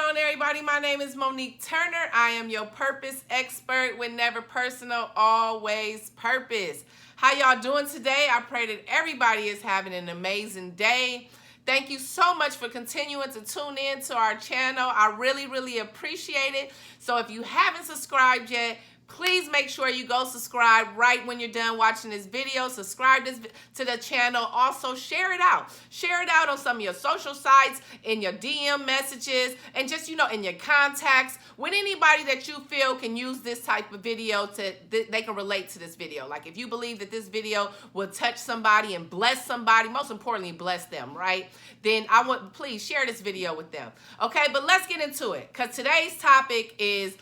on, everybody? My name is Monique Turner. I am your purpose expert with never personal, always purpose. How y'all doing today? I pray that everybody is having an amazing day. Thank you so much for continuing to tune in to our channel. I really appreciate it. So if you haven't subscribed yet, please make sure you go subscribe right when you're done watching this video. Subscribe to the channel. Also, share it out. Share it out on some of your social sites, in your DM messages, and just, in your contacts, with anybody that you feel can use this type of video, they can relate to this video. Like if you believe that this video will touch somebody and bless somebody, most importantly, bless them, right? Then please share this video with them. Okay, but let's get into it, because today's topic is,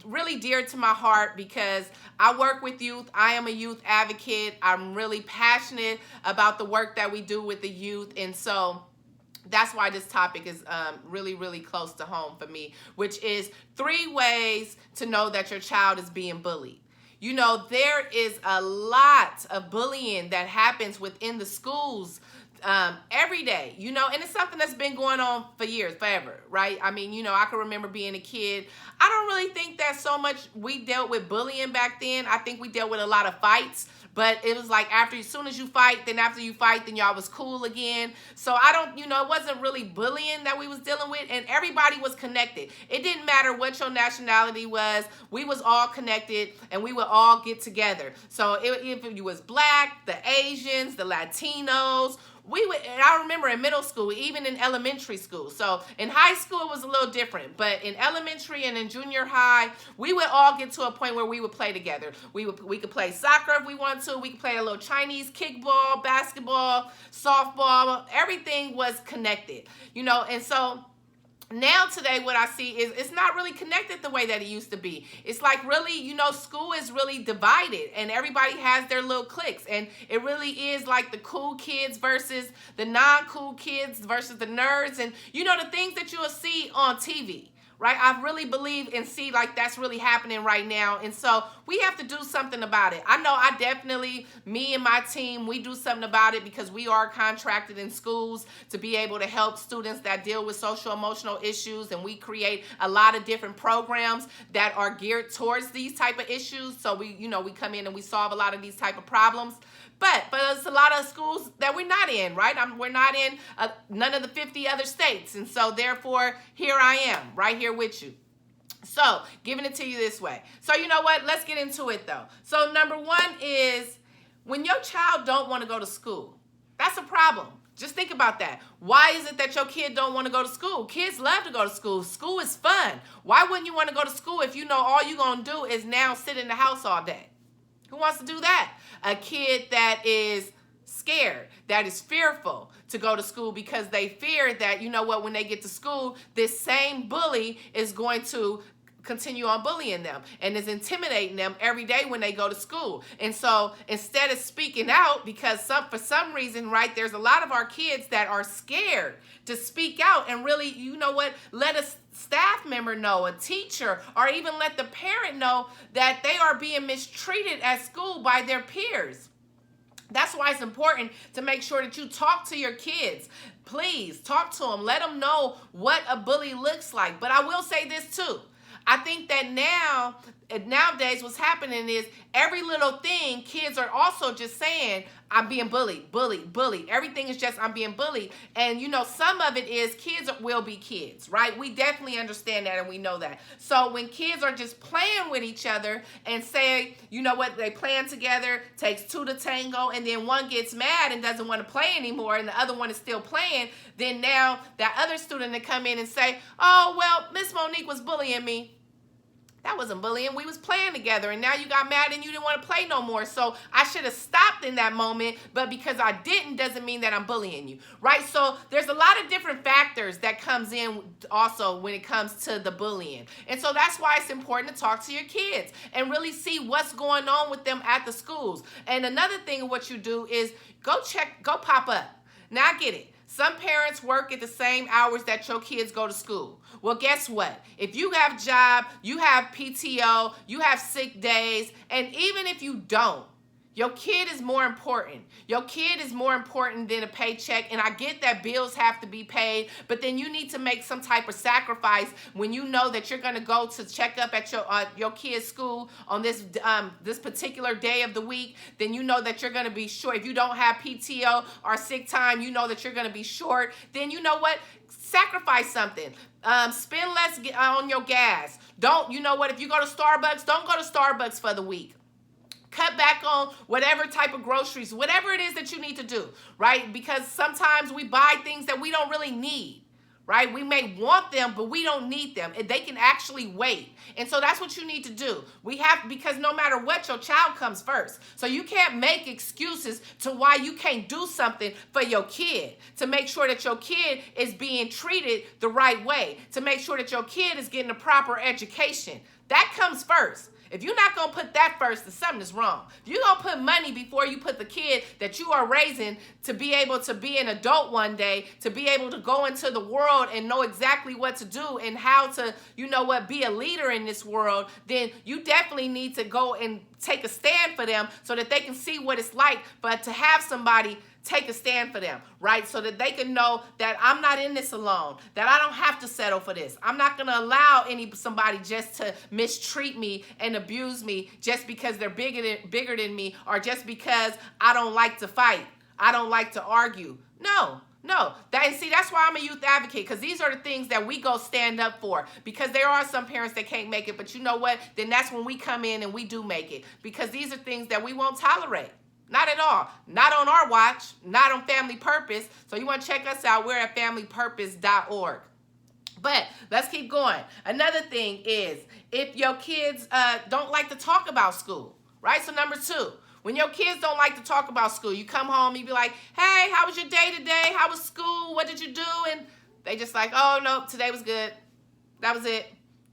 really dear to my heart, because I work with youth. I am a youth advocate. I'm really passionate about the work that we do with the youth. And so that's why this topic is really close to home for me, which is 3 ways to know that your child is being bullied. There is a lot of bullying that happens within the schools every day, and it's something that's been going on for years, forever, right? I mean, I can remember being a kid. I don't really think that so much we dealt with bullying back then. I think we dealt with a lot of fights, but it was like as soon as you fight, then after you fight, then y'all was cool again. So I don't, it wasn't really bullying that we was dealing with, and everybody was connected. It didn't matter what your nationality was. We was all connected, and we would all get together. So if you was black, the Asians, the Latinos, and I remember in middle school, even in elementary school. So in high school, it was a little different. But in elementary and in junior high, we would all get to a point where we would play together. We could play soccer if we wanted to. We could play a little Chinese kickball, basketball, softball. Everything was connected, and so now today what I see is it's not really connected the way that it used to be. It's like really, school is really divided, and everybody has their little cliques, and it really is like the cool kids versus the non-cool kids versus the nerds, and the things that you'll see on TV. Right? I really believe and see like that's really happening right now. And so we have to do something about it. I know me and my team, we do something about it because we are contracted in schools to be able to help students that deal with social emotional issues. And we create a lot of different programs that are geared towards these type of issues. So we come in and we solve a lot of these type of problems. But it's a lot of schools that we're not in, right? We're not in none of the 50 other states. And so therefore, here I am, right here with you. So giving it to you this way. So you know what? Let's get into it though. So number 1 is when your child don't want to go to school. That's a problem. Just think about that. Why is it that your kid don't want to go to school? Kids love to go to school. School is fun. Why wouldn't you want to go to school if all you're going to do is now sit in the house all day? Who wants to do that? A kid that is scared, that is fearful to go to school because they fear that, when they get to school, this same bully is going to continue on bullying them and is intimidating them every day when they go to school. And so instead of speaking out, because for some reason, right, there's a lot of our kids that are scared to speak out and really, let a staff member know, a teacher, or even let the parent know that they are being mistreated at school by their peers. That's why it's important to make sure that you talk to your kids. Please talk to them. Let them know what a bully looks like. But I will say this too. I think that nowadays what's happening is every little thing, kids are also just saying, I'm being bullied. Everything is just, I'm being bullied. And, some of it is kids will be kids, right? We definitely understand that and we know that. So when kids are just playing with each other and say, they playing together, takes 2 to tango, and then one gets mad and doesn't want to play anymore and the other one is still playing, then now that other student to come in and say, oh, well, Miss Monique was bullying me. That wasn't bullying. We was playing together, and now you got mad and you didn't want to play no more. So I should have stopped in that moment, but because I didn't doesn't mean that I'm bullying you, right? So there's a lot of different factors that comes in also when it comes to the bullying. And so that's why it's important to talk to your kids and really see what's going on with them at the schools. And another thing what you do is go pop up. Now I get it. Some parents work at the same hours that your kids go to school. Well, guess what? If you have job, you have PTO, you have sick days, and even if you don't, Your kid is more important. Your kid is more important than a paycheck. And I get that bills have to be paid, but then you need to make some type of sacrifice when you know that you're going to go to check up at your kid's school on this particular day of the week. Then you know that you're going to be short. If you don't have PTO or sick time, you know that you're going to be short. Then you know what? Sacrifice something. Spend less on your gas. Don't, you know what? If you go to Starbucks, don't go to Starbucks for the week. Cut back on whatever type of groceries, whatever it is that you need to do, right? Because sometimes we buy things that we don't really need, right? We may want them, but we don't need them. And they can actually wait. And so that's what you need to do. Because no matter what, your child comes first. So you can't make excuses to why you can't do something for your kid, to make sure that your kid is being treated the right way, to make sure that your kid is getting a proper education. That comes first. If you're not going to put that first, then something is wrong. If you're going to put money before you put the kid that you are raising to be able to be an adult one day, to be able to go into the world and know exactly what to do and how to, you know what, be a leader in this world, then you definitely need to go and take a stand for them so that they can see what it's like, but to have somebody take a stand for them, right? So that they can know that I'm not in this alone, that I don't have to settle for this. I'm not going to allow somebody just to mistreat me and abuse me just because they're bigger than me, or just because I don't like to fight. I don't like to argue. No. That's why I'm a youth advocate, because these are the things that we go stand up for, because there are some parents that can't make it, but you know what? Then that's when we come in and we do make it, because these are things that we won't tolerate. Not at all. Not on our watch. Not on Family Purpose. So you want to check us out. We're at familypurpose.org. But let's keep going. Another thing is, if your kids don't like to talk about school, right? So number 2, when your kids don't like to talk about school, you come home, you be like, hey, how was your day today? How was school? What did you do? And they just like, oh, no, today was good. That was it.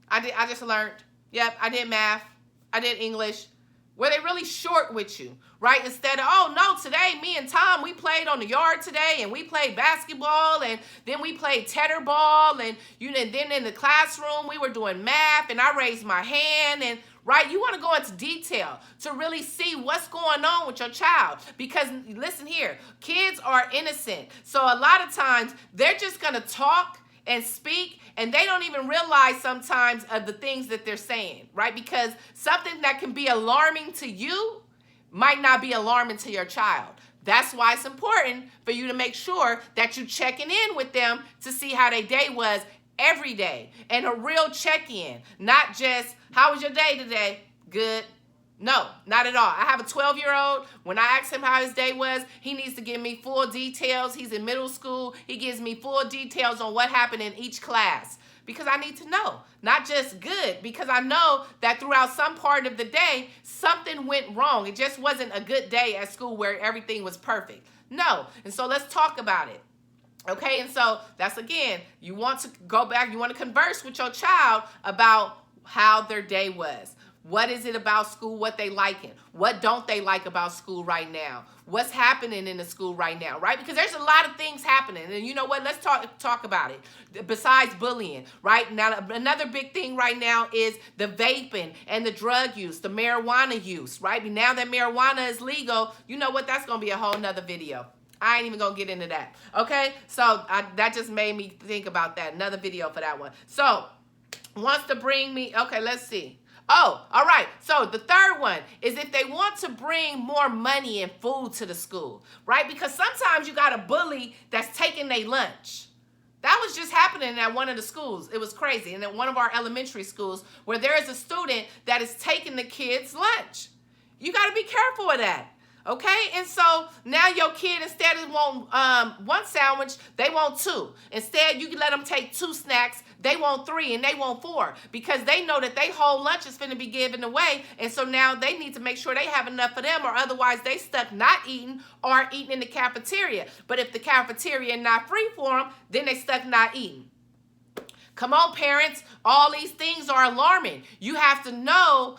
I just learned. Yep, I did math. I did English. Where they really short with you, right? Instead of, oh, no, today me and Tom, we played on the yard today, and we played basketball, and then we played tetherball, and then in the classroom, we were doing math, and I raised my hand, and right? You want to go into detail to really see what's going on with your child. Because listen here, kids are innocent. So a lot of times they're just going to talk and speak, and they don't even realize sometimes of the things that they're saying, right? Because something that can be alarming to you might not be alarming to your child. That's why it's important for you to make sure that you're checking in with them to see how their day was every day, and a real check-in, not just, how was your day today? Good. No, not at all. I have a 12-year-old. When I ask him how his day was, he needs to give me full details. He's in middle school. He gives me full details on what happened in each class, because I need to know, not just good, because I know that throughout some part of the day, something went wrong. It just wasn't a good day at school where everything was perfect. No, and so let's talk about it. Okay, and so that's, again, you want to go back, you want to converse with your child about how their day was. What is it about school, what they liking? What don't they like about school right now? What's happening in the school right now, right? Because there's a lot of things happening. And you know what? Let's talk about it. Besides bullying, right? Now, another big thing right now is the vaping and the drug use, the marijuana use, right? Now that marijuana is legal, you know what? That's going to be a whole nother video. I ain't even going to get into that, okay? So that just made me think about that. Another video for that one. So, wants to bring me, okay, let's see. Oh, all right. So the third one is if they want to bring more money and food to the school, right? Because sometimes you got a bully that's taking their lunch. That was just happening at one of the schools. It was crazy. And at one of our elementary schools, where there is a student that is taking the kids' lunch. You got to be careful of that. Okay, and so now your kid, instead of want one sandwich, they want 2. Instead, you can let them take 2 snacks. They want 3 and they want 4, because they know that their whole lunch is finna be given away. And so now they need to make sure they have enough for them, or otherwise they stuck not eating or eating in the cafeteria. But if the cafeteria is not free for them, then they stuck not eating. Come on, parents. All these things are alarming. You have to know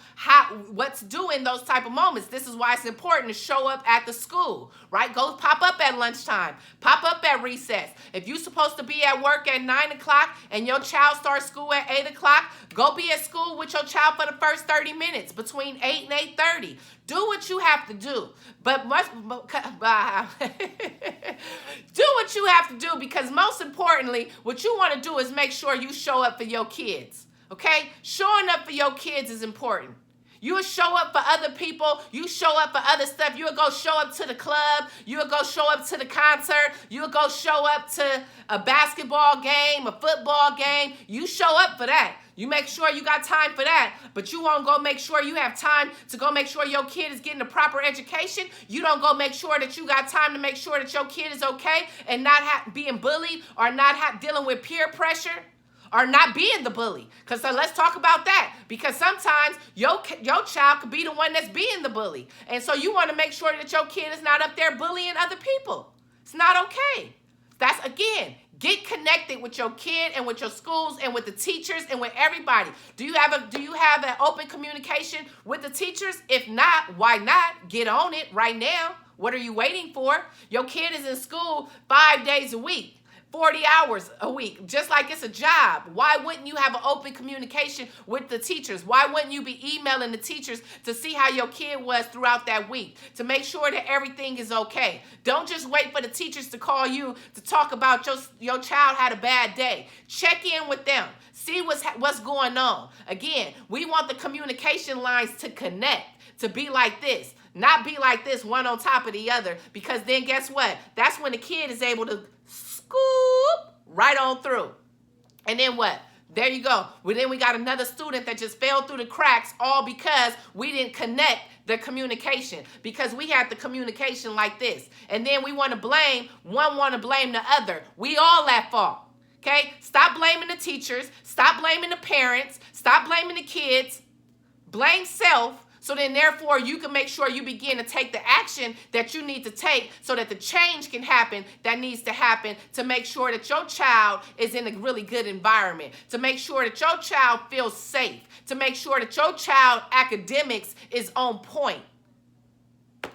what to do in those type of moments. This is why it's important to show up at the school, right? Go pop up at lunchtime. Pop up at recess. If you're supposed to be at work at 9 o'clock and your child starts school at 8 o'clock, go be at school with your child for the first 30 minutes between 8 and 8:30. Do what you have to do. But do what you have to do, because most importantly, what you want to do is make sure you show up for your kids. Okay? Showing up for your kids is important. You will show up for other people. You show up for other stuff. You will go show up to the club. You will go show up to the concert. You will go show up to a basketball game, a football game. You show up for that. You make sure you got time for that, but you won't go make sure you have time to go make sure your kid is getting the proper education. You don't go make sure that you got time to make sure that your kid is okay and not being bullied or not dealing with peer pressure. Or not being the bully. Because so let's talk about that. Because sometimes your child could be the one that's being the bully. And so you want to make sure that your kid is not up there bullying other people. It's not okay. That's, again, get connected with your kid and with your schools and with the teachers and with everybody. Do you have an open communication with the teachers? If not, why not? Get on it right now. What are you waiting for? Your kid is in school 5 days a week. 40 hours a week, just like it's a job. Why wouldn't you have an open communication with the teachers? Why wouldn't you be emailing the teachers to see how your kid was throughout that week, to make sure that everything is okay? Don't just wait for the teachers to call you to talk about your child had a bad day. Check in with them. See what's going on. Again, we want the communication lines to connect, to be like this, not be like this, one on top of the other, because then guess what? That's when the kid is able to scoop right on through. And then what? There you go. Well, then we got another student that just fell through the cracks, all because we didn't connect the communication, because we had the communication like this. And then we want to blame the other. We all at fault. Okay? Stop blaming the teachers. Stop blaming the parents. Stop blaming the kids. Blame self. So then, therefore, you can make sure you begin to take the action that you need to take so that the change can happen that needs to happen, to make sure that your child is in a really good environment, to make sure that your child feels safe, to make sure that your child academics is on point.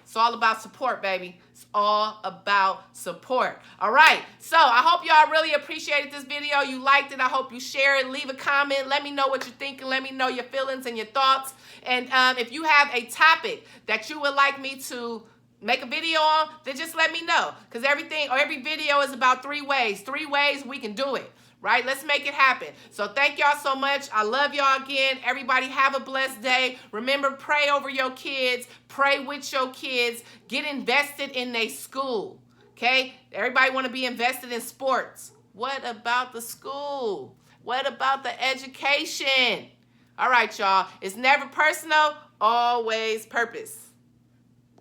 It's all about support, baby. It's all about support. All right. So I hope y'all really appreciated this video. You liked it. I hope you share it. Leave a comment. Let me know what you're thinking. Let me know your feelings and your thoughts. And if you have a topic that you would like me to make a video on, then just let me know. Because every video is about 3 ways. 3 ways we can do it. Right? Let's make it happen. So thank y'all so much. I love y'all again. Everybody have a blessed day. Remember, pray over your kids. Pray with your kids. Get invested in their school. Okay? Everybody want to be invested in sports. What about the school? What about the education? All right, y'all. It's never personal, always purpose.